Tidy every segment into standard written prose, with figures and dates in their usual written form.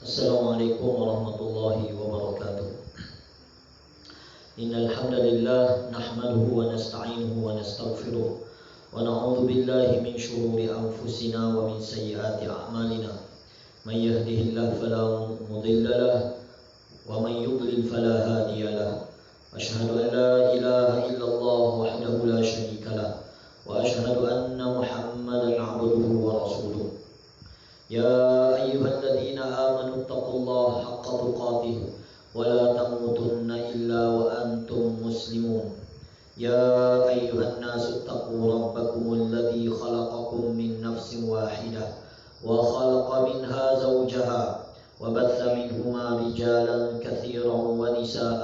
Assalamualaikum warahmatullahi wabarakatuh. Innal hamdalillah nahmaduhu wa nasta'inuhu wa nastaghfiruh wa na'udzu billahi min shururi anfusina wa min sayyiati a'malina. May yahdihillahu fala mudilla lahu wa man yudlil fala hadiya lahu. Asyhadu an la ilaha illallah wahdahu la syarika lahu wa asyhadu anna Muhammadan 'abduhu wa rasuluh. يا أيها الذين آمنوا اتقوا الله حق تقاته ولا تموتن إلا وأنتم مسلمون. يا أيها الناس اتقوا ربكم الذي خلقكم من نفس واحدة وخلق منها زوجها وبث منهما رجالا كثيرا ونساء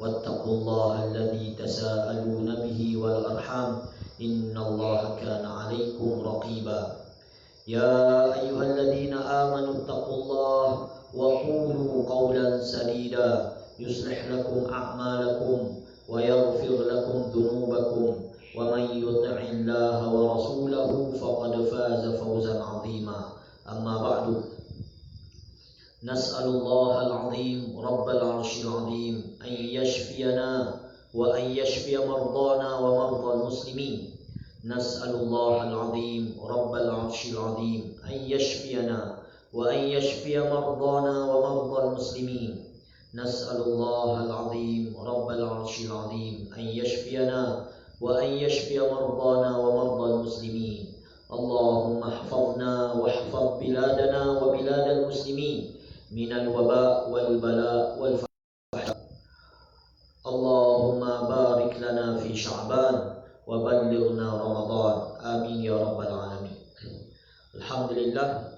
واتقوا الله الذي تساءلون به والأرحام إن الله كان عليكم رقيبا. يا أيها الذين آمنوا اتقوا الله وقولوا قولا سديدا يصلح لكم أعمالكم ويغفر لكم ذنوبكم ومن يطع الله ورسوله فقد فاز فوزا عظيما. أما بعد، نسأل الله العظيم رب العرش العظيم أن يشفينا وأن يشفي مرضانا ومرضى المسلمين. نسأل الله العظيم رب العرش العظيم أن يشفينا وأن يشفي مرضانا ومرضى المسلمين. نسأل الله العظيم رب العرش العظيم أن يشفينا وأن يشفي مرضانا ومرضى المسلمين. اللهم احفظنا واحفظ بلادنا وبلاد المسلمين من الوباء والبلاء والفحشاء. اللهم بارك لنا في شعبان وبلغنا رمضان. Amin ya rabbal alamin. Alhamdulillah,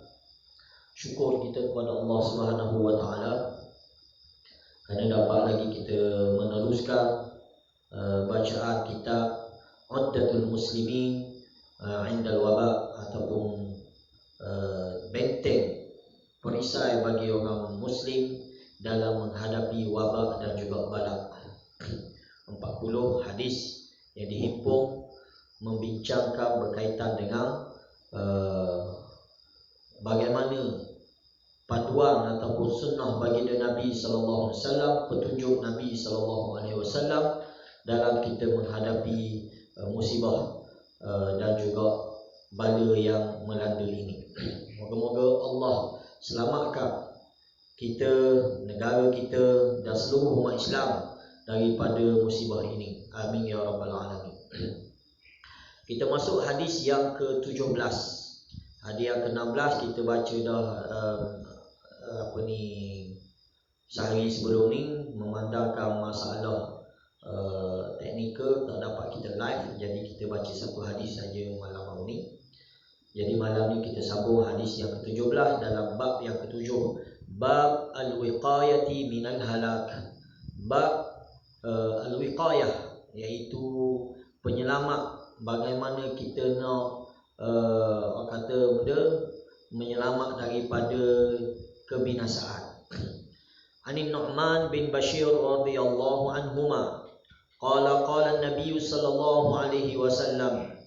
syukur kita kepada Allah Subhanahu wa taala kerana dapat lagi kita meneruskan bacaan kitab Uddatul Muslimin Indal Waba, ataupun benteng perisai bagi orang muslim dalam menghadapi wabak dan juga balak. 40 hadis yang dihimpun membincangkan berkaitan dengan bagaimana panduan ataupun sunnah baginda Nabi sallallahu alaihi wasallam, petunjuk Nabi sallallahu alaihi wasallam dalam kita menghadapi musibah dan juga bala yang melanda ini. Moga-moga Allah selamatkan kita, negara kita dan seluruh umat Islam daripada musibah ini. Amin ya rabbal alamin. Kita masuk hadis yang ke-17. Hadis yang ke-16 kita baca dah sehari sebelum ni, memandangkan masalah teknikal tak dapat kita live, jadi kita baca satu hadis saja malam ni. Jadi malam ni kita sambung hadis yang ke-17 dalam bab yang ke-7, bab al-wiqayati minal halak. Bab al-wiqayah, iaitu penyelamat, bagaimana kita nak menyelamat daripada kebinasaan. Anin Nu'man bin Bashir radhiyallahu anhuma qala an-nabiy sallallahu alaihi wasallam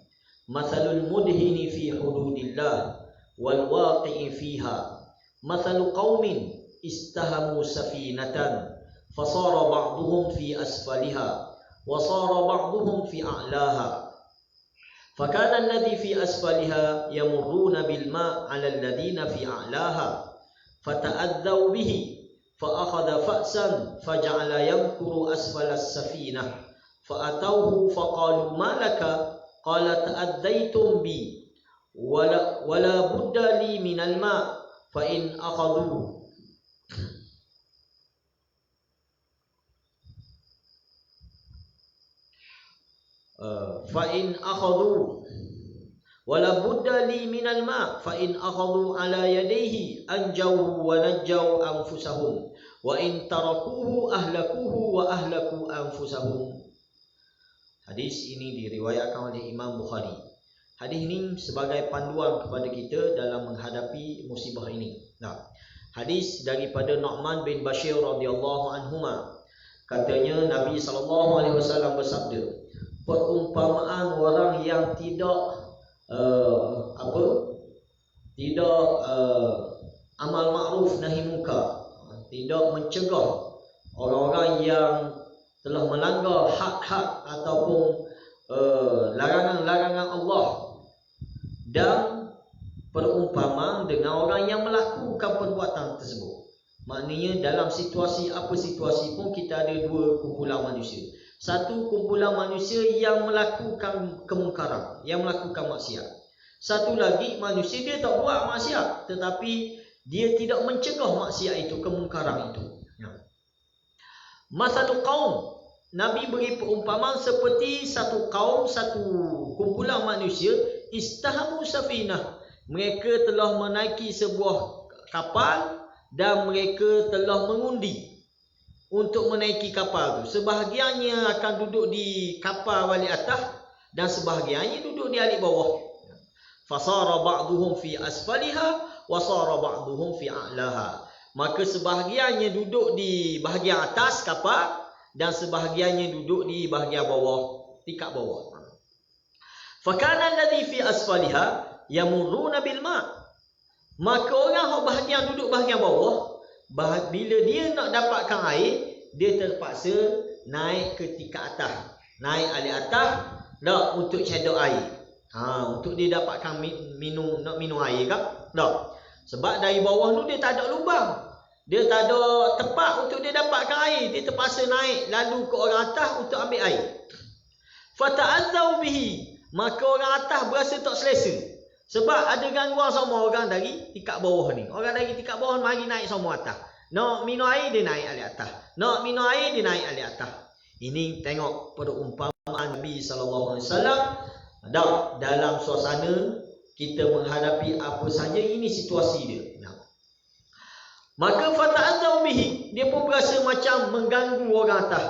mathalul mudhini fi hududillah wal waqi'i fiha mathalu qaumin istahamu safinatan fasara ba'duhum fi asfaliha wa sara ba'duhum fi a'laha fakana alladhi fi asfaliha yamurruna bil ma' 'ala alladhina fi a'laha fata'addaw bihi fa akhadha fa'san faja'ala yamkuru asfala as-safinah fa atawhu faqalu ma laka qala ta'addaytum bi wala budda li min al-ma' fa in akhadhu فإن أخذوا ولا بد لي من الماء فإن أخذوا على يديه أنجوه ونجوا أنفسهم وإن تركوه أهلكوه وأهلكوا أنفسهم. Hadis ini diriwayatkan oleh Imam Bukhari. Hadis ini sebagai panduan kepada kita dalam menghadapi musibah ini. Nah, hadis daripada Nu'man bin Bashir radhiyallahu anhuma, katanya Nabi sallallahu alaihi wasallam bersabda, perumpamaan orang yang tidak amal ma'ruf nahi munkar, tidak mencegah orang-orang yang telah melanggar hak-hak ataupun larangan-larangan Allah, dan perumpamaan dengan orang yang melakukan perbuatan tersebut. Maknanya dalam situasi apa situasi pun kita ada dua kumpulan manusia. Satu kumpulan manusia yang melakukan kemungkaran, yang melakukan maksiat. Satu lagi manusia dia tak buat maksiat, tetapi dia tidak mencegah maksiat itu, kemungkaran itu. Masalul qaum, Nabi beri perumpamaan seperti satu kaum, satu kumpulan manusia, istahamu safinah, mereka telah menaiki sebuah kapal dan mereka telah mengundi untuk menaiki kapal itu. Sebahagiannya akan duduk di kapal balik atas dan sebahagiannya duduk di alik bawah. Fasara ba'duhum fi asfaliha wa sara ba'duhum fi a'laha. Maka sebahagiannya duduk di bahagian atas kapal dan sebahagiannya duduk di bahagian bawah, tingkat bawah. Fakana alladhi fi asfaliha yamurruna bil ma'. Maka orang bahagian duduk bahagian bawah, bila dia nak dapatkan air, dia terpaksa naik ke tingkat atas, naik alik atas dah untuk cedok air. Untuk dia dapatkan nak minum air kan? Tak. Sebab dari bawah tu dia tak ada lubang, dia tak ada tempat untuk dia dapatkan air. Dia terpaksa naik lalu ke orang atas untuk ambil air. Fata'adzau bihi, maka orang atas berasa tak selesa. Sebab ada gangguan sama orang dari tingkat bawah ni. Orang dari tingkat bawah mari naik sama atas. Nak minum air dia naik alik atas. Nak minum air dia naik alik atas. Ini tengok perumpamaan Nabi SAW. Dalam suasana kita menghadapi apa saja, ini situasi dia. Maka fata'adzau bihi, dia pun berasa macam mengganggu orang atas.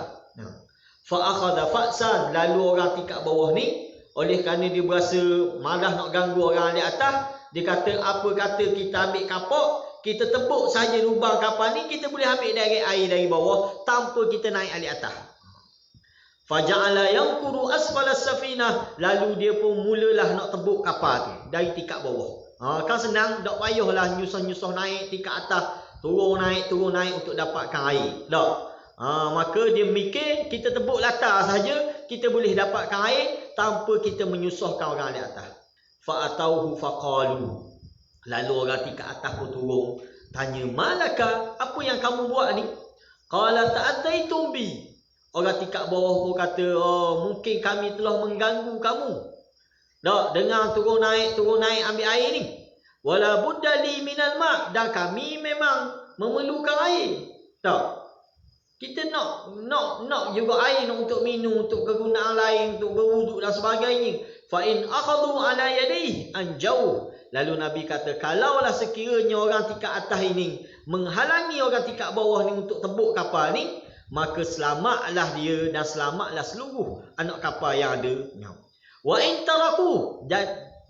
Fa'akhadha fa'san, lalu orang tingkat bawah ni, oleh kerana dia berasa malah nak ganggu orang di atas, dia kata apa kata kita ambil kapak, kita tepuk saja lubang kapal ni, kita boleh ambil direct air dari bawah tanpa kita naik alik atas. Faja'ala yanquru asfala safinah, lalu dia pun mulalah nak tebuk kapal tu dari tingkat bawah. Kan senang, tak payahlah nyusah-nyusah naik tingkat atas, turun naik untuk dapatkan air. Tak. Maka dia mikir kita tebuk latar saja, kita boleh dapatkan air tanpa kita menyusahkan orang di atas. Fa'atauhu faqalu, lalu orang tingkat atas pun turun tanya, malaka, apa yang kamu buat ni? Qala ta'addaitum bi, orang tingkat bawah pun kata, mungkin kami telah mengganggu kamu. Tak, dengan turun naik ambil air ni. Wala budda li minal ma', dan kami memang memerlukan air. Tak. Kita nak juga air untuk minum, untuk kegunaan lain, untuk berwuduk dan sebagainya. Fa in akhadhu ala yadayhi anjau. Lalu Nabi kata, kalaulah sekiranya orang tingkat atas ini menghalangi orang tingkat bawah ni untuk tebuk kapal ni, maka selamatlah dia dan selamatlah seluruh anak kapal yang ada. Wa in taraku,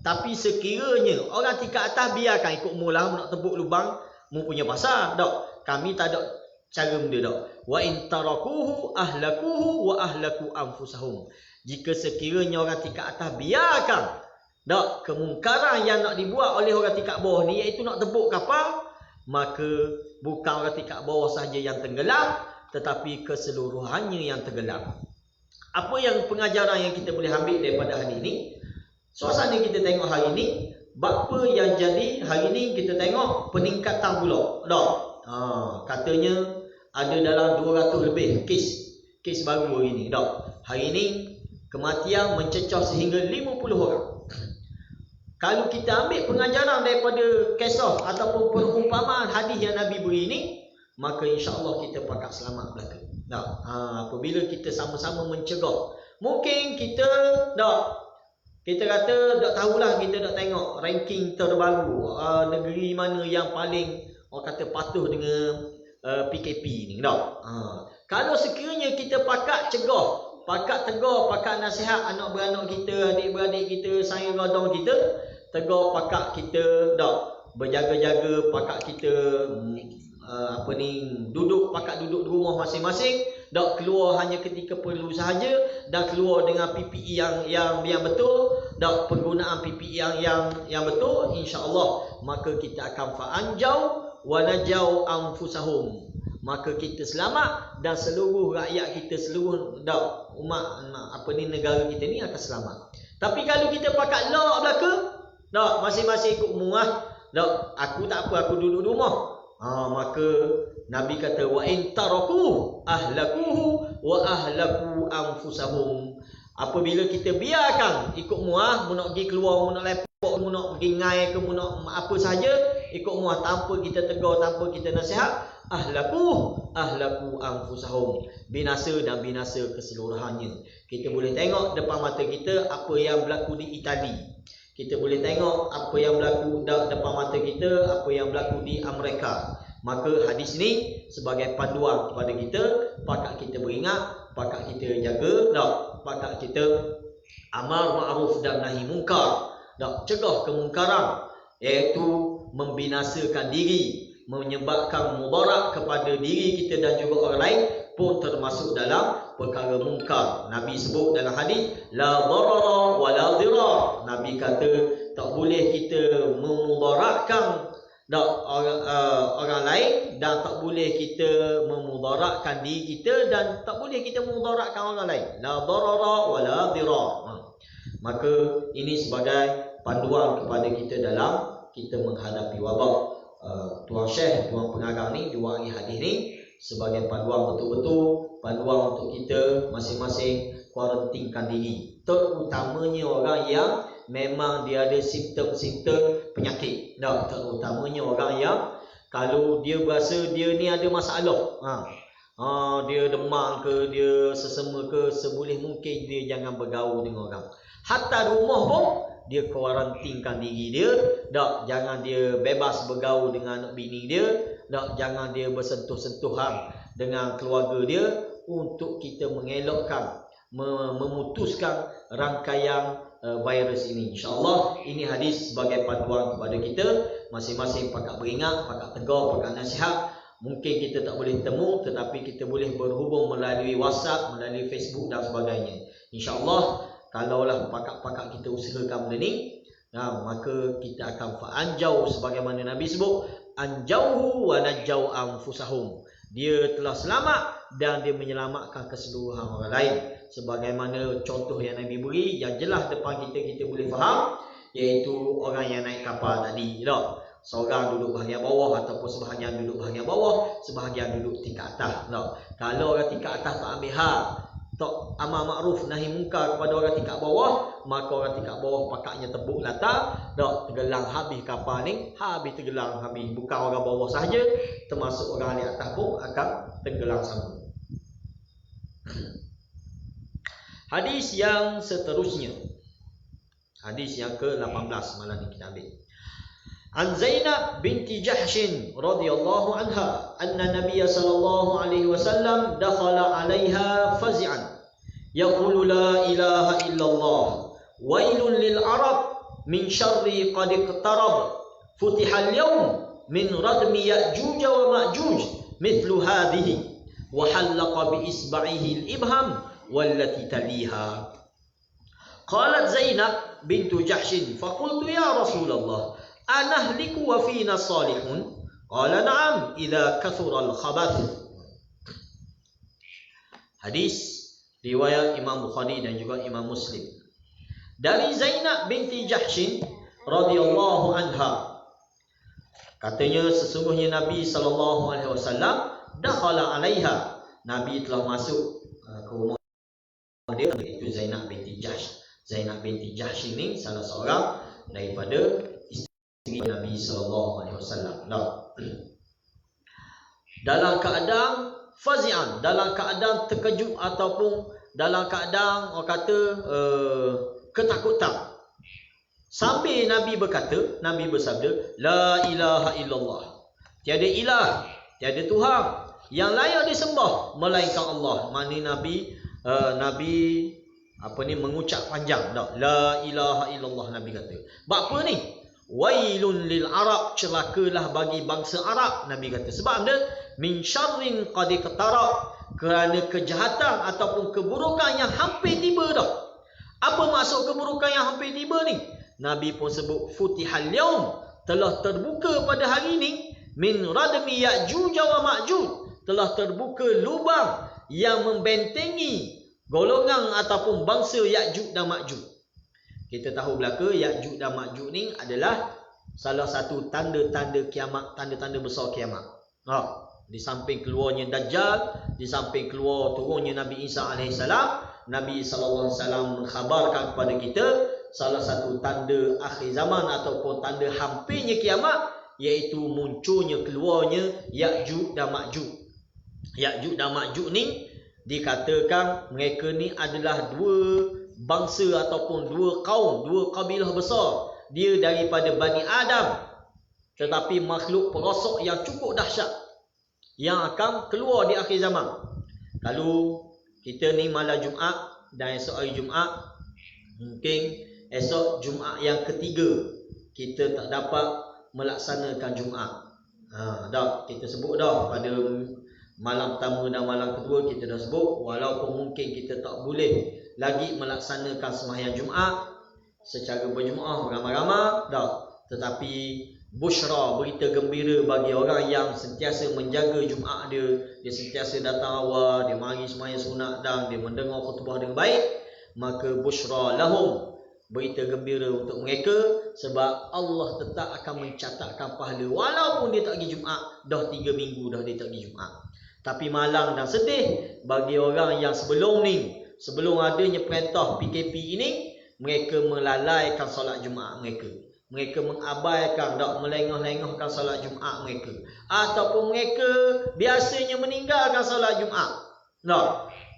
tapi sekiranya orang tingkat atas biarkan ikut mula nak tebuk lubang, mu punya pasal. Tak, kami tak ada cara benda tak. Wa in tarakuhu ahlakuhu wa ahlaku anfusahum. Jika sekiranya orang tingkat atas biarkan tak kemungkaran yang nak dibuat oleh orang tingkat bawah ni, iaitu nak tebuk kapal, maka bukan orang tingkat bawah sahaja yang tenggelam, tetapi keseluruhannya yang tenggelam. Apa yang pengajaran yang kita boleh ambil daripada hari ini? Suasana kita tengok hari ini, apa yang jadi hari ini, kita tengok peningkatan pula. Katanya ada dalam 200 lebih kes baru hari ini. Hari ini kematian mencecah sehingga 50 orang. Kalau kita ambil pengajaran daripada kisah ataupun perumpamaan hadis yang Nabi beri ini, maka insya-Allah kita pakat selamat belaka. Apabila kita sama-sama mencegah. Mungkin kita kata tak tahulah, kita tak tengok ranking terbaru negeri mana yang paling orang kata patuh dengan PKP ni. Kalau sekiranya kita pakat cegah, pakat tegur, pakat nasihat anak beranak kita, adik-beradik kita, sayang rodong kita, tegur, pakat kita berjaga-jaga, pakat kita pakat duduk di rumah masing-masing, tak keluar hanya ketika perlu sahaja, dan keluar dengan PPE yang betul, dan penggunaan PPE yang betul, insya-Allah maka kita akan fa'anjau wa najau anfusahum. Maka kita selamat dan seluruh rakyat kita, seluruh umat negara kita ni akan selamat. Tapi kalau kita pakat lock belaka, masing-masing ikut umur aku tak apa, aku duduk di rumah. Maka Nabi kata wa in taraku ahlakuhu wa ahlaku anfusahum. Apabila kita biarkan ikut muah, mu nak pergi keluar, mu nak lepok, mu nak pergi ngai ke, mu nak apa saja ikut muah tanpa kita tegur, tanpa kita nasihat, ahlaku anfusahum, binasa dan binasa keseluruhannya. Kita boleh tengok depan mata kita apa yang berlaku di Itali. Kita boleh tengok apa yang berlaku depan mata kita, apa yang berlaku di Amerika. Maka hadis ni sebagai panduan kepada kita, pakat kita beringat, pakat kita jaga, pakat kita amar ma'ruf dan nahi mungkar, cegah kemungkaran, iaitu membinasakan diri, menyebabkan mudarat kepada diri kita dan juga orang lain pun termasuk dalam perkara mungkar. Nabi sebut dalam hadis la darara wa la dirar. Nabi kata tak boleh kita memudaratkan orang lain, dan tak boleh kita memudaratkan diri kita, dan tak boleh kita memudaratkan orang lain. La darara wa la dirar. Maka ini sebagai panduan kepada kita dalam kita menghadapi wabak. Tuan Syekh, Tuan Pengarang ni diwakili hadis ni sebagai panduan, betul-betul panduan untuk kita masing-masing kuarantinkan diri. Terutamanya orang yang memang dia ada simptom-simptom penyakit. Terutamanya orang yang kalau dia berasa dia ni ada masalah, dia demam ke, dia sesama ke, seboleh mungkin dia jangan bergaul dengan orang. Hatta di rumah pun dia kuarantinkan diri dia. Jangan dia bebas bergaul dengan anak bini dia. Jangan dia bersentuh-sentuhan dengan keluarga dia, untuk kita mengelakkan, memutuskan rangkaian virus ini. InsyaAllah ini hadis sebagai panduan kepada kita masing-masing, pakat beringat, pakat tegur, pakat nasihat. Mungkin kita tak boleh temu, tetapi kita boleh berhubung melalui WhatsApp, melalui Facebook dan sebagainya. InsyaAllah kalaulah pakat-pakat kita usahakan benda ni, maka kita akan fa'anjau sebagaimana Nabi sebut, anjauhu wa najau anfusahum. Dia telah selamat dan dia menyelamatkan keseluruhan orang lain. Sebagaimana contoh yang Nabi beri yang jelas depan kita, kita boleh faham, iaitu orang yang naik kapal tadi. Seorang duduk bahagian bawah, ataupun sebahagian duduk bahagian bawah, sebahagian duduk tingkat atas. Kalau orang tingkat atas tak ambil hal, tak amar makruf nahi mungkar kepada orang tingkat bawah, maka orang tingkat bawah pakaknya tepuk latar, tenggelam habis kapal ni, habis tenggelam habis. Bukan orang bawah sahaja, termasuk orang di atas pun akan tenggelam sama. Hadis yang seterusnya, hadis yang ke-18 malam ni kita ambil. An Zainab binti Jahshin radhiyallahu anha anna Nabiy sallallahu alaihi wasallam dakhala 'alaiha fazi'an yaqulu la ilaha illallah wailun lil arab min syarri qad iqtarab futiha al-yawm min radmi ya'juj wa ma'juj mithlu hadhihi wa halaqa bi isba'ihi al-ibham wallati taliha. Qalat Zainab bintu Jahshin faqultu ya Rasulullah anahliku wa fina salihun? Qala na'am idza kathura al-khabath. Hadis riwayat Imam Bukhari dan juga Imam Muslim. Dari Zainab binti Jahshin radhiyallahu anha, katanya sesungguhnya Nabi sallallahu alaihi wasallam dakhala 'alaiha, Nabi telah masuk ke rumah dia, iaitu Zainab binti Jahsh. Zainab binti Jahsh ini salah seorang daripada Nabi SAW. Dalam keadaan fazi'an, dalam keadaan terkejut ataupun dalam keadaan orang kata ketakutan. Sambil Nabi berkata, Nabi bersabda, la ilaha illallah, tiada ilah, tiada Tuhan yang layak disembah melainkan Allah. Maknanya Nabi mengucap panjang, la ilaha illallah. Nabi kata, sebab apa ni? Wailun lil Arab, celakalah bagi bangsa Arab. Nabi kata sebab dia min syarrin qad iqtarab, kerana kejahatan ataupun keburukan yang hampir tiba dah. Apa maksud keburukan yang hampir tiba ni? Nabi pun sebut futihal yaum, telah terbuka pada hari ini min radmi Ya'juj wa Ma'juj, telah terbuka lubang yang membentengi golongan ataupun bangsa Ya'juj dan Ma'juj. Kita tahu belaka Ya'juj dan Ma'juj ni adalah salah satu tanda-tanda kiamat, tanda-tanda besar kiamat. Di samping keluarnya Dajjal, di samping keluar turunnya Nabi Isa AS, Nabi SAW mengkhabarkan kepada kita salah satu tanda akhir zaman ataupun tanda hampirnya kiamat, iaitu munculnya keluarnya Ya'juj dan Ma'juj. Ya'juj dan Ma'juj ni dikatakan mereka ni adalah dua bangsa ataupun dua kaum, dua kabilah besar. Dia daripada Bani Adam, tetapi makhluk perosok yang cukup dahsyat yang akan keluar di akhir zaman. Kalau kita ni malam Jumaat dan esok hari Jumaat, mungkin esok Jumaat yang ketiga kita tak dapat melaksanakan Jumaat. Dah kita sebut dah pada malam pertama dan malam kedua kita dah sebut, walaupun mungkin kita tak boleh lagi melaksanakan sembahyang Jumaat secara berjemaah beramai-ramai dah, tetapi busyra, berita gembira bagi orang yang sentiasa menjaga Jumaat dia sentiasa datang awal, dia mari sembahyang sunat dan dia mendengar khutbah dengan baik, maka busyra lahum, berita gembira untuk mereka, sebab Allah tetap akan mencatatkan pahala walaupun dia tak pergi Jumaat, dah 3 minggu dah dia tak pergi Jumaat. Tapi malang dan sedih bagi orang yang sebelum adanya perintah PKP ini, mereka melalaikan solat Jumaat mereka. Mereka mengabaikan, tak melengah-lengahkan solat Jumaat mereka. Ataupun mereka biasanya meninggalkan solat Jumaat.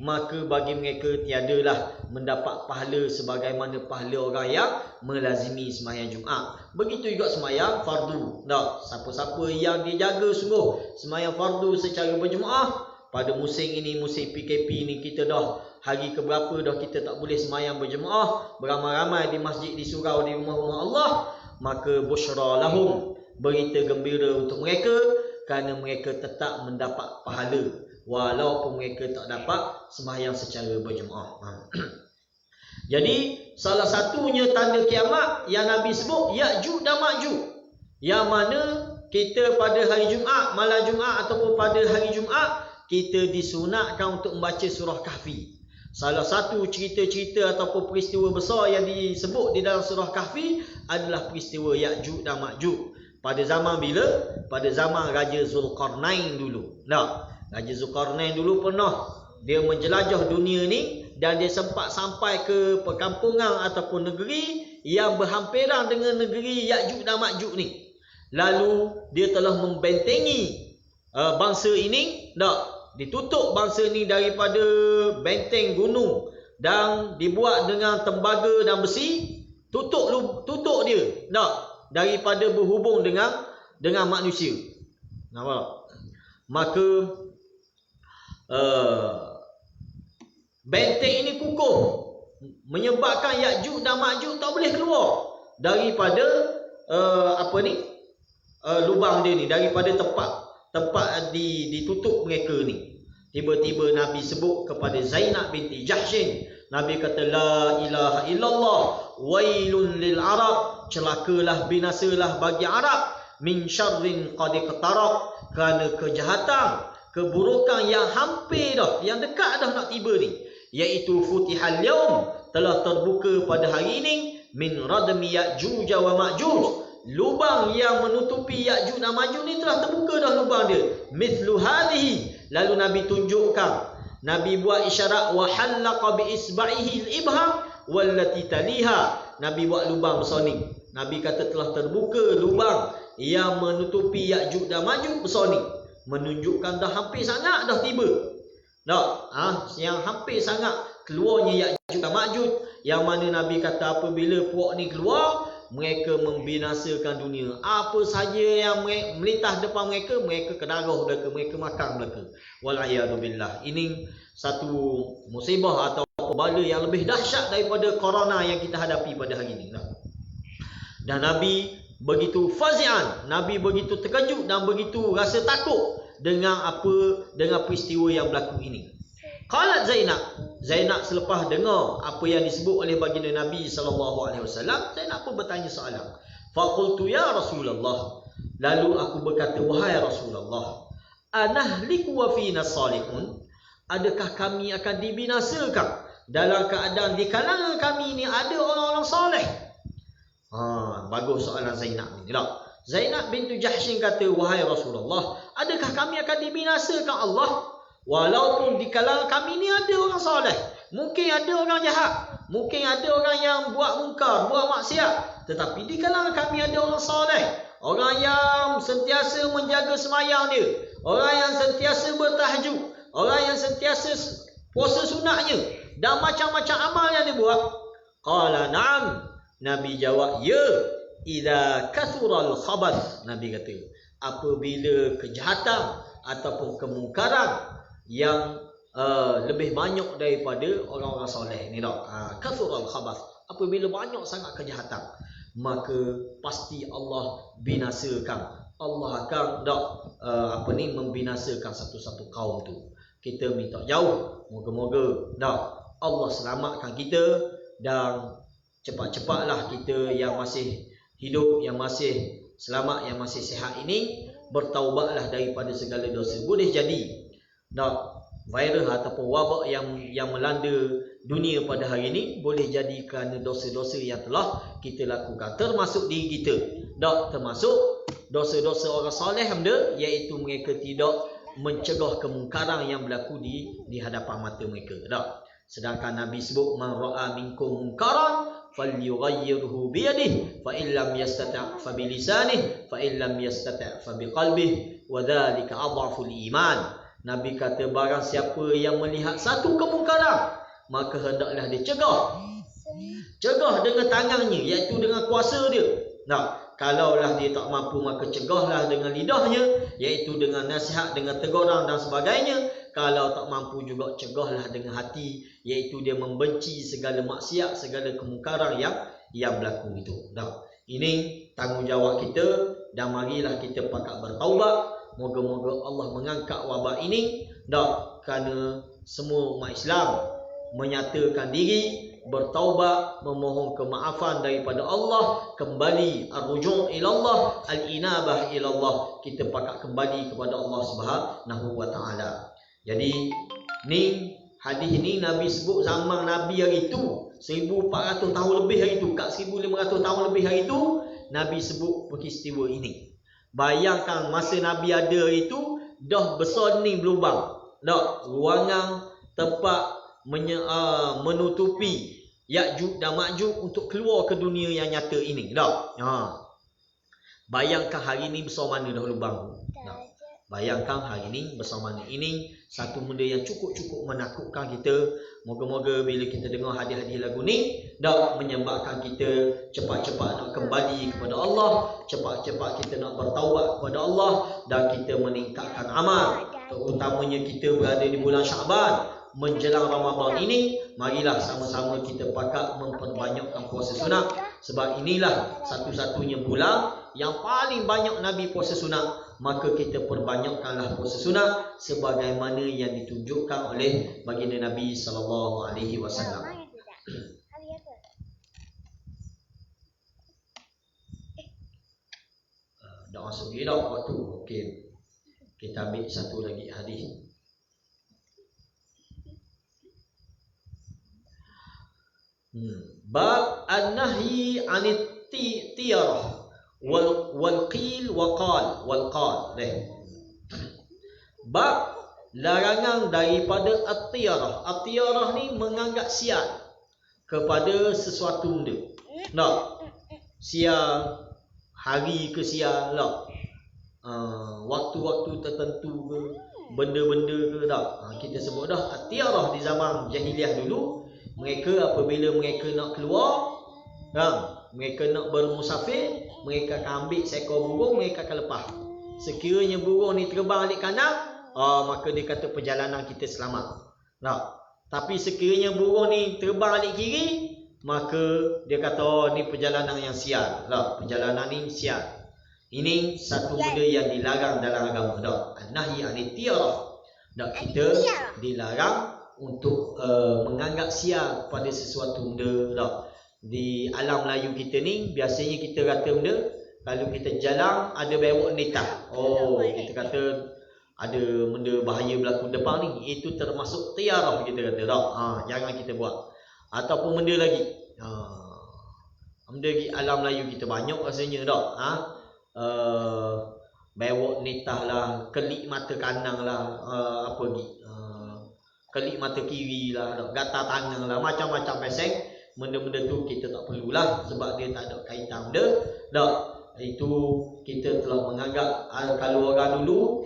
Maka bagi mereka tiadalah mendapat pahala sebagaimana pahala orang yang melazimi sembahyang Jumaat. Begitu juga sembahyang fardu. Siapa-siapa yang dijaga sungguh sembahyang fardu secara berjemaah, pada musim ini, musim PKP ni, kita dah hari keberapa dah kita tak boleh sembahyang berjemaah beramai-ramai di masjid, di surau, di rumah-rumah Allah, maka busyra lahum, berita gembira untuk mereka, kerana mereka tetap mendapat pahala walaupun mereka tak dapat sembahyang secara berjemaah. Jadi salah satunya tanda kiamat yang Nabi sebut Ya'juj dan Ma'juj, yang mana kita pada hari Jumaat, malam Jumaat ataupun pada hari Jumaat, kita disunatkan untuk membaca surah Kahfi. Salah satu cerita-cerita ataupun peristiwa besar yang disebut di dalam surah Kahfi adalah peristiwa Ya'juj dan Ma'juj. Pada zaman bila? Pada zaman Raja Zulkarnain dulu. Raja Zulkarnain dulu pernah dia menjelajah dunia ni, dan dia sempat sampai ke perkampungan ataupun negeri yang berhampiran dengan negeri Ya'juj dan Ma'juj ni. Lalu dia telah membentengi bangsa ini, ditutup bangsa ni daripada benteng gunung dan dibuat dengan tembaga dan besi, tutup dia daripada berhubung dengan manusia. Nampak? Maka benteng ini kukuh, menyebabkan Ya'juj dan Ma'juj tak boleh keluar daripada lubang dia ni, daripada tempat ditutup mereka ni. Tiba-tiba Nabi sebut kepada Zainab binti Jahshin, Nabi kata la ilaha illallah wailun lil Arab, celakalah, binasalah bagi Arab, min syarrin qad iqtarab, kerana kejahatan, keburukan yang hampir dah, yang dekat dah nak tiba ni, iaitu futihal yaum, telah terbuka pada hari ini, min radmi Ya'juj wa Ma'juj, lubang yang menutupi Ya'juj dan Ma'juj ni telah terbuka dah lubang dia, mithlu hadhihi. Lalu Nabi tunjukkan, Nabi buat isyarat, wa halaqa bi isba'ihi al-ibham wallati taliha, Nabi buat lubang besar ni. Nabi kata telah terbuka lubang yang menutupi Ya'juj dan Ma'juj besar ni, menunjukkan dah hampir sangat dah tiba. Yang hampir sangat keluarnya Ya'juj dan Ma'juj, yang mana Nabi kata apabila puak ni keluar, mereka membinasakan dunia. Apa saja yang melintah depan mereka, mereka ke darah belaka, mereka makan belaka. Wal'iyadzubillah. Ini satu musibah atau bala yang lebih dahsyat daripada corona yang kita hadapi pada hari ini. Dan Nabi begitu fazi'an, Nabi begitu terkejut dan begitu rasa takut dengan peristiwa yang berlaku ini. Qalat Zainab selepas dengar apa yang disebut oleh baginda Nabi SAW, Zainab pun bertanya soalan. Faqultu ya Rasulullah. Lalu aku berkata, wahai Rasulullah, anahliku wa fina salihun, adakah kami akan dibinasakan dalam keadaan di kalangan kami ini ada orang-orang soleh? Bagus soalan Zainab ni. Zainab bintu Jahshin kata, wahai Rasulullah, adakah kami akan dibinasakan Allah walaupun di kalangan kami ni ada orang soleh? Mungkin ada orang jahat, mungkin ada orang yang buat mungkar, buat maksiat, tetapi di kalangan kami ada orang soleh, orang yang sentiasa menjaga semayang dia, orang yang sentiasa bertahajud, orang yang sentiasa puasa sunatnya dan macam-macam amal yang dia buat. Qala na'am. Nabi jawab, ya, idza kathural khabath. Nabi kata, apabila kejahatan ataupun kemungkaran yang lebih banyak daripada orang-orang soleh ni dah. Kathural khabath, apabila banyak sangat kejahatan, maka pasti Allah binasakan. Allah akan membinasakan satu-satu kaum tu. Kita minta jauh, moga-moga Allah selamatkan kita, dan cepat-cepatlah kita yang masih hidup, yang masih selamat, yang masih sihat ini bertaubatlah daripada segala dosa. Boleh jadi virus ataupun wabak yang melanda dunia pada hari ini boleh jadi kerana dosa-dosa yang telah kita lakukan, termasuk diri kita. Termasuk dosa-dosa orang soleh benda, iaitu mereka tidak mencegah kemungkaran yang berlaku di hadapan mata mereka. Sedangkan Nabi sebut, man ra'a minkum munkaran falyughayyirhu biyadihi fa in lam yastati' fa bilisanihi fa in lam yastati' fa biqalbihi wa dzalika adhaful iman. Nabi kata, barang siapa yang melihat satu kemungkaran, maka hendaklah dia cegah dengan tangannya, iaitu dengan kuasa dia. Kalaulah dia tak mampu, maka cegahlah dengan lidahnya, iaitu dengan nasihat, dengan teguran dan sebagainya. Kalau tak mampu juga, cegahlah dengan hati, iaitu dia membenci segala maksiat, segala kemungkaran yang berlaku itu. Ini tanggungjawab kita, dan marilah kita pakat bertaubat. Moga-moga Allah mengangkat wabak ini, kerana semua umat Islam menyatakan diri, bertaubat, memohon kemaafan daripada Allah, kembali ar-ruju' ilallah, al-inabah ilallah. Kita pakat kembali kepada Allah Subhanahu wa taala. Jadi ni hadis ni Nabi sebut zaman Nabi hari itu, 1400 tahun lebih hari itu, kat 1500 tahun lebih hari itu, Nabi sebut peristiwa ini. Bayangkan masa Nabi ada itu, dah besar ni berlubang, ruangan tempat menutupi Ya'juj dan Ma'juj untuk keluar ke dunia yang nyata ini. Bayangkan hari ni besar mana dah lubang. Bayangkan hari ni besar mana. Ini satu benda yang cukup-cukup menakutkan kita. Moga-moga bila kita dengar hadis-hadis lagu ni, menyebabkan kita cepat-cepat nak kembali kepada Allah, cepat-cepat kita nak bertaubat kepada Allah, dan kita meningkatkan amal. Terutamanya kita berada di bulan Syaban, menjelang Ramadan ini, marilah sama-sama kita pakat memperbanyakkan puasa sunat. Sebab inilah satu-satunya bulan yang paling banyak Nabi puasa sunat. Maka kita perbanyakkanlah puasa sunat sebagaimana yang ditunjukkan oleh baginda Nabi sallallahu alaihi wasallam. Dah masuk lagi dah waktu. Okey. Kita ambil satu lagi hadis. Bab an-nahyi 'anit tiyarah wal qil wa qal wal qal. Bab larangan daripada at-tiyarah. At-tiyarah ni menganggap sial kepada sesuatu benda. Sial hari ke sial waktu-waktu tertentu ke, benda-benda ke kita sebut at-tiyarah. Di zaman jahiliah dulu, mereka apabila mereka nak keluar, mereka nak bermusafir, mereka akan ambil seekor burung, mereka akan lepas. Sekiranya burung ni terbang balik kanan, maka dia kata perjalanan kita selamat. Tapi sekiranya burung ni terbang balik kiri, maka dia kata ni perjalanan yang sial. Perjalanan ni sial. Ini satu benda yang dilarang dalam agama. An-nahyi 'anit tiyarah. Kita dilarang untuk menganggap sial pada sesuatu benda. Di alam Melayu kita ni, biasanya kita kata benda, kalau kita jalan ada bewok nitah. Oh, kita kata ada benda bahaya berlaku depan ni, itu termasuk tiarah kita kata dah. Jangan kita buat. Ataupun benda lagi. Benda lagi alam Melayu kita banyak rasanya dah. Bewok nitah lah, kelip mata kanan lah, apa lagi? Kelip mata kiri lah, gatal tangan lah, macam-macam peseng. Benda-benda tu kita tak perlulah sebab dia tak ada kaitan benda. Itu kita telah menganggap kalau orang dulu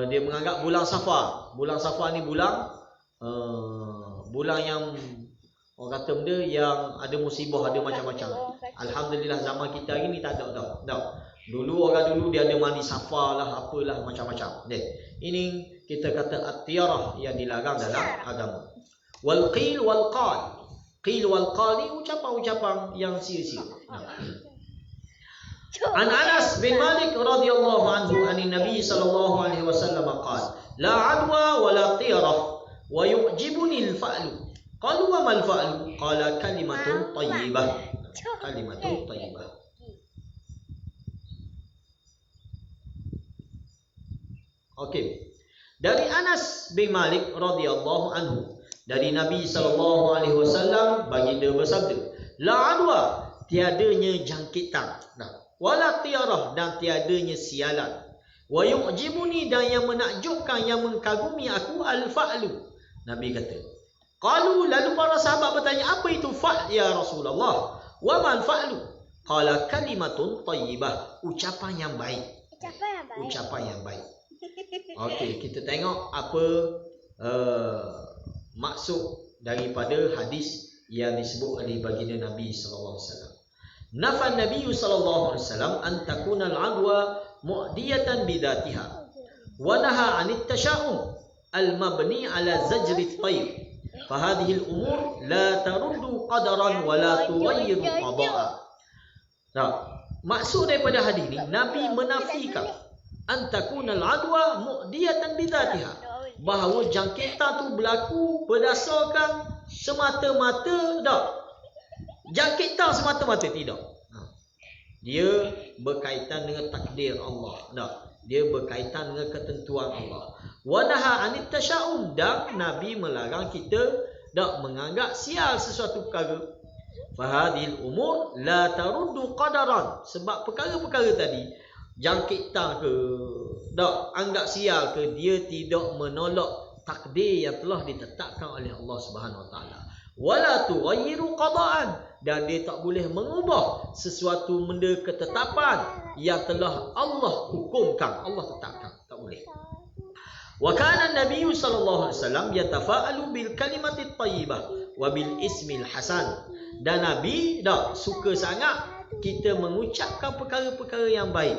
dia menganggap bulan Safar. Bulan Safar ni bulan yang orang kata benda yang ada musibah, ada macam-macam. Alhamdulillah zaman kita hari ni tak ada dah. Dulu orang dulu dia ada mandi Safar lah, apalah macam-macam. Ini kita kata at-tiyarah yang dilarang dalam agama. Wal qil wal qal. Qil wal qal ni ucapan-ucapan yang sia-sia. An Anas bin Malik radhiyallahu anhu anin Nabi sallallahu alaihi wasallam qala la adwa wa la tiyarah wa yu'jibuni al-fa'lu. Qalu wa mal fa'lu? Qala kalimatun tayyibah. Kalimatun tayyibah. Okey. Dari Anas bin Malik radhiyallahu anhu, dari Nabi sallallahu alaihi wasallam baginda bersabda, la adwa, tiadanya jangkitan. Wala tiarah, dan tiadanya sialan. Wa yu'jibuni, dan yang menakjubkan, yang mengkagumi aku, al-fa'lu. Nabi kata. Qalu, lalu para sahabat bertanya, apa itu fa' ya Rasulullah? Wa mal fa'lu? Qala kalimatun tayyibah, ucapan yang baik. Ucapan yang baik. Okey, kita tengok apa maksud daripada hadis yang disebut oleh baginda Nabi sallallahu alaihi wasallam. Nafan Nabi sallallahu alaihi wasallam an takuna al-adwa mu'diyatan bidatiha wa naha 'anit tasha'um al-mabni 'ala zajri at-tayr. Fa hadhihi al-umur la taruddu qadaran wa la tughayyiru qada'a. Maksud daripada hadis ni, Nabi menafikan an takuna al-adwa mu'diyatan bidatiha, bahawa jangkitan tu berlaku berdasarkan semata-mata jangkitan semata-mata, tidak. Dia berkaitan dengan takdir Allah. Dia berkaitan dengan ketentuan Allah. Wa naha 'anit tasha'um, dan Nabi melarang kita menganggap sial sesuatu perkara. Fahadil umur la taruddu qadaran, sebab perkara-perkara tadi, jangkitan ke, anggap sial ke, dia tidak menolak takdir yang telah ditetapkan oleh Allah Subhanahu Wa Taala. Wala tughayyiru qada'an, dan dia tak boleh mengubah sesuatu benda ketetapan yang telah Allah hukumkan, Allah tetapkan, tak boleh. Wa kana an-nabiy sallallahu alaihi wasallam yatafa'alu bil kalimati thayyibah wa bil ismil hasan, dan Nabi suka sangat kita mengucapkan perkara-perkara yang baik.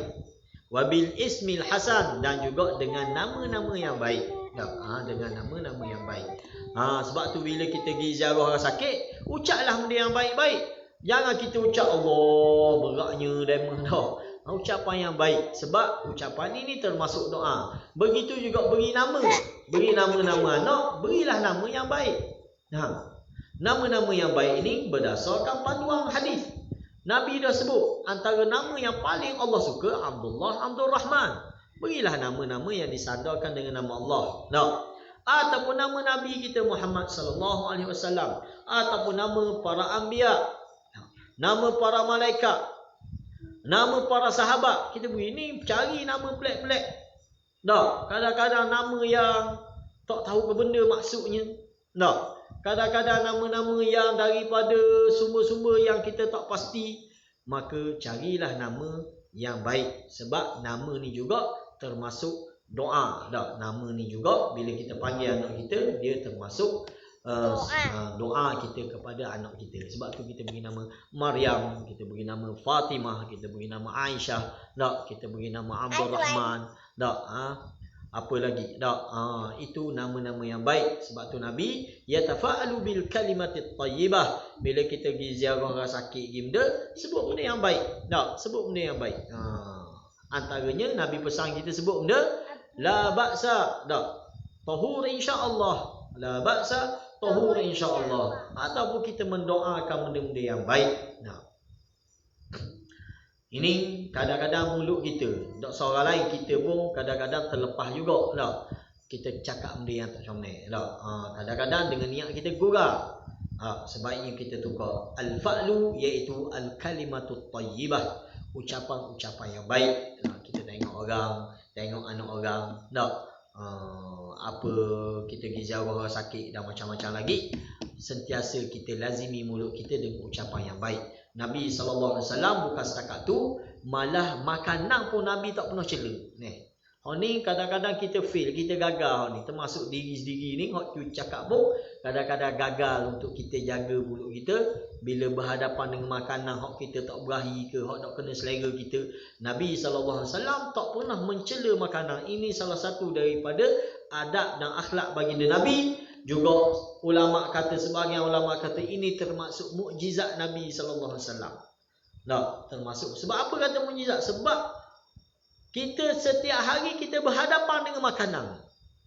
Wabil ismil hasan, dan juga dengan nama-nama yang baik. Dengan nama-nama yang baik. Sebab tu bila kita pergi ziarah orang sakit, ucaplah benda yang baik-baik. Jangan kita ucap Allah beratnya demon dah. Ucapan yang baik, sebab ucapan ini termasuk doa. Begitu juga beri nama. Beri nama-nama anak, berilah nama yang baik. Nama-nama yang baik ini berdasarkan panduan hadis. Nabi dah sebut antara nama yang paling Allah suka, Abdullah, Abdul Rahman. Berilah nama-nama yang disandarkan dengan nama Allah. Ataupun nama Nabi kita Muhammad sallallahu alaihi wasallam, ataupun nama para anbiya, nama para malaikat, nama para sahabat. Kita beri ni, cari nama pelik-pelik. Kadang-kadang nama yang tak tahu ke benda maksudnya. Kadang-kadang nama-nama yang daripada sumber-sumber yang kita tak pasti. Maka carilah nama yang baik. Sebab nama ni juga termasuk doa. Nama ni juga bila kita panggil anak kita, dia termasuk doa kita kepada anak kita. Sebab tu kita beri nama Maryam, kita beri nama Fatimah, kita beri nama Aisyah, kita beri nama Abdul Rahman, apa lagi? Itu nama-nama yang baik. Sebab tu Nabi yatafa'alu bil kalimatit tayyibah. Bila kita pergi ziarah orang sakit gimda, sebut benda yang baik. Sebut benda yang baik. Antaranya Nabi pesan kita sebut benda la ba'sa, tahur insya-Allah. La ba'sa, tahur insya-Allah. Ataupun kita mendoakan benda-benda yang baik. Ini kadang-kadang mulut kita, tak seorang lain, kita pun kadang-kadang terlepas juga lah. Kita cakap benda yang tak comel lah. Kadang-kadang dengan niat kita gurau. Sebaiknya kita tukar. Al-fa'lu iaitu al-kalimatut tayyibah, ucapan-ucapan yang baik. Kita tengok orang, tengok anak orang, tak? Apa kita pergi ziarah orang sakit dan macam-macam lagi, sentiasa kita lazimi mulut kita dengan ucapan yang baik. Nabi SAW bukan setakat tu, malah makanan pun Nabi tak pernah cela. Ni kadang-kadang kita fail, kita gagal ni, termasuk diri sendiri ni. Hak tu cakap pun kadang-kadang gagal untuk kita jaga mulut kita bila berhadapan dengan makanan hak kita tak berahi ke, hak tak kena selera kita. Nabi SAW tak pernah mencela makanan. Ini salah satu daripada adab dan akhlak baginda Nabi. Juga ulama kata, sebahagian ulama kata ini termasuk mukjizat Nabi SAW. Nah, termasuk. Sebab apa kata mukjizat? Sebab kita setiap hari kita berhadapan dengan makanan.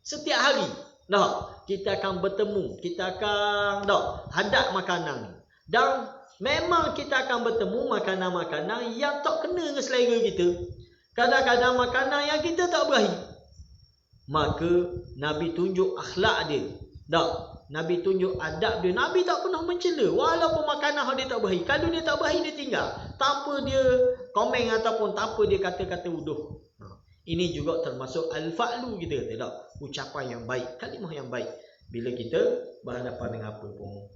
Setiap hari. Kita akan bertemu. Kita akan hadap makanan. Dan memang kita akan bertemu makanan-makanan yang tak kena dengan selera kita. Kadang-kadang makanan yang kita tak berahi. Maka Nabi tunjuk akhlak dia. Nabi tunjuk adab dia. Nabi tak pernah mencela walaupun makanan dia tak berahi. Kalau dia tak berahi, dia tinggal tanpa dia komen ataupun tanpa dia kata-kata uduh. Ini juga termasuk al-fa'lu kita, tidak? Ucapan yang baik, kalimah yang baik bila kita berhadapan dengan apa pun.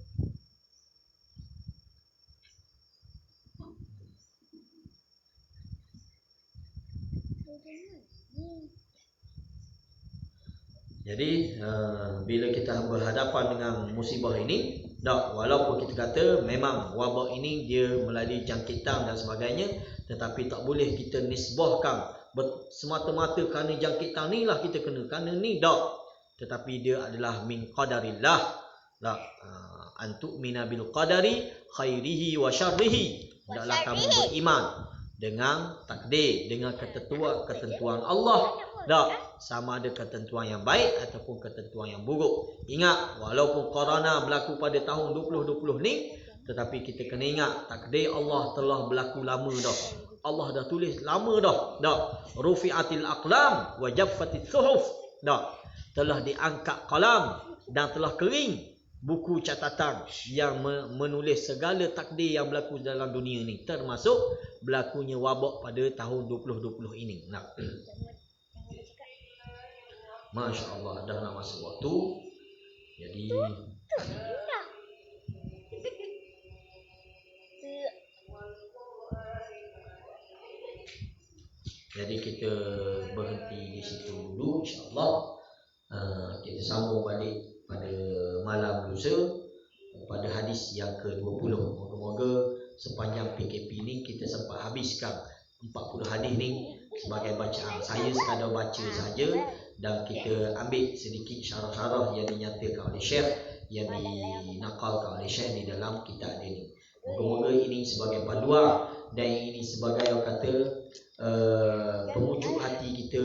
Jadi bila kita berhadapan dengan musibah ini, walaupun kita kata memang wabak ini dia melalui jangkitan dan sebagainya, tetapi tak boleh kita nisbahkan semata-mata kerana jangkitan ni lah kita kena, kerana ni tetapi dia adalah min qadarillah. Antu'mina bil qadari khairihi wa syarrihi. Hendaklah kamu beriman dengan takdir, dengan ketentuan Allah. Sama ada ketentuan yang baik ataupun ketentuan yang buruk. Ingat, walaupun corona berlaku pada tahun 2020 ni, tetapi kita kena ingat takdir Allah telah berlaku lama dah. Allah dah tulis lama dah. Rufi'atil aqlam wa jaffatit suhuf. Telah diangkat kalam dan telah kering buku catatan yang menulis segala takdir yang berlaku dalam dunia ni, termasuk berlakunya wabak pada tahun 2020 ini. Masya Allah, dah nak masuk waktu. Jadi kita berhenti di situ dulu, insya-Allah. Kita sambung balik pada malam lusa pada hadis yang ke-20. Moga-moga sepanjang PKP ni kita sempat habiskan 40 hadis ni sebagai bacaan. Saya sekadar baca saja dan kita ambil sedikit syarah-syarah yang dinyatakan oleh Syekh, yang dinakalkan oleh Syekh di dalam kitab dia ni. Moga-moga ini sebagai panduan dan ini sebagai orang kata pemujuk hati kita.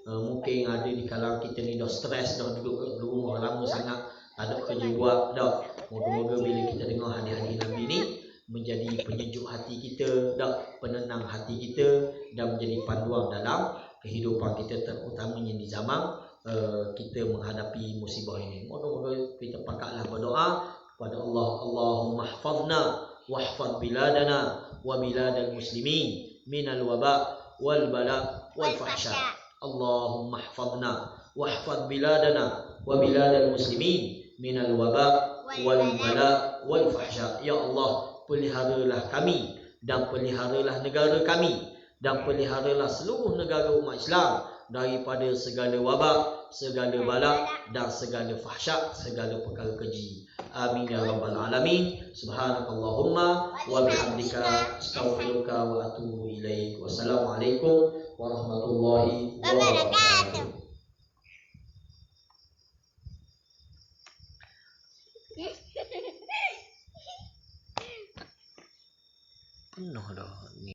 Mungkin ada di kalangan kita ni dah stres, dah duduk di rumah lama sangat, tak ada kerja buat dah. Moga-moga bila kita dengar hadis-hadis Nabi ni menjadi penyejuk hati kita, penenang hati kita dan menjadi panduan dalam kehidupan kita, terutamanya di zaman kita menghadapi musibah ini. Moga-moga kita pakatlah berdoa kepada Allah. Allahumma hfazna wahfaz biladana wa biladal muslimin minal waba wal bala wal fahsya. Allahumma hfazna wahfaz biladana wa biladal muslimin minal waba wal bala wal fahsya. Ya Allah, peliharalah kami dan peliharalah negara kami dan peliharalah seluruh negara umat Islam daripada segala wabak, segala bala dan segala fahsyat, segala perkara keji. Amin ya rabbal alamin. Subhanakallahumma wa bihamdika astaghfiruka wa atubu ilaik. Wassalamualaikum warahmatullahi wabarakatuh.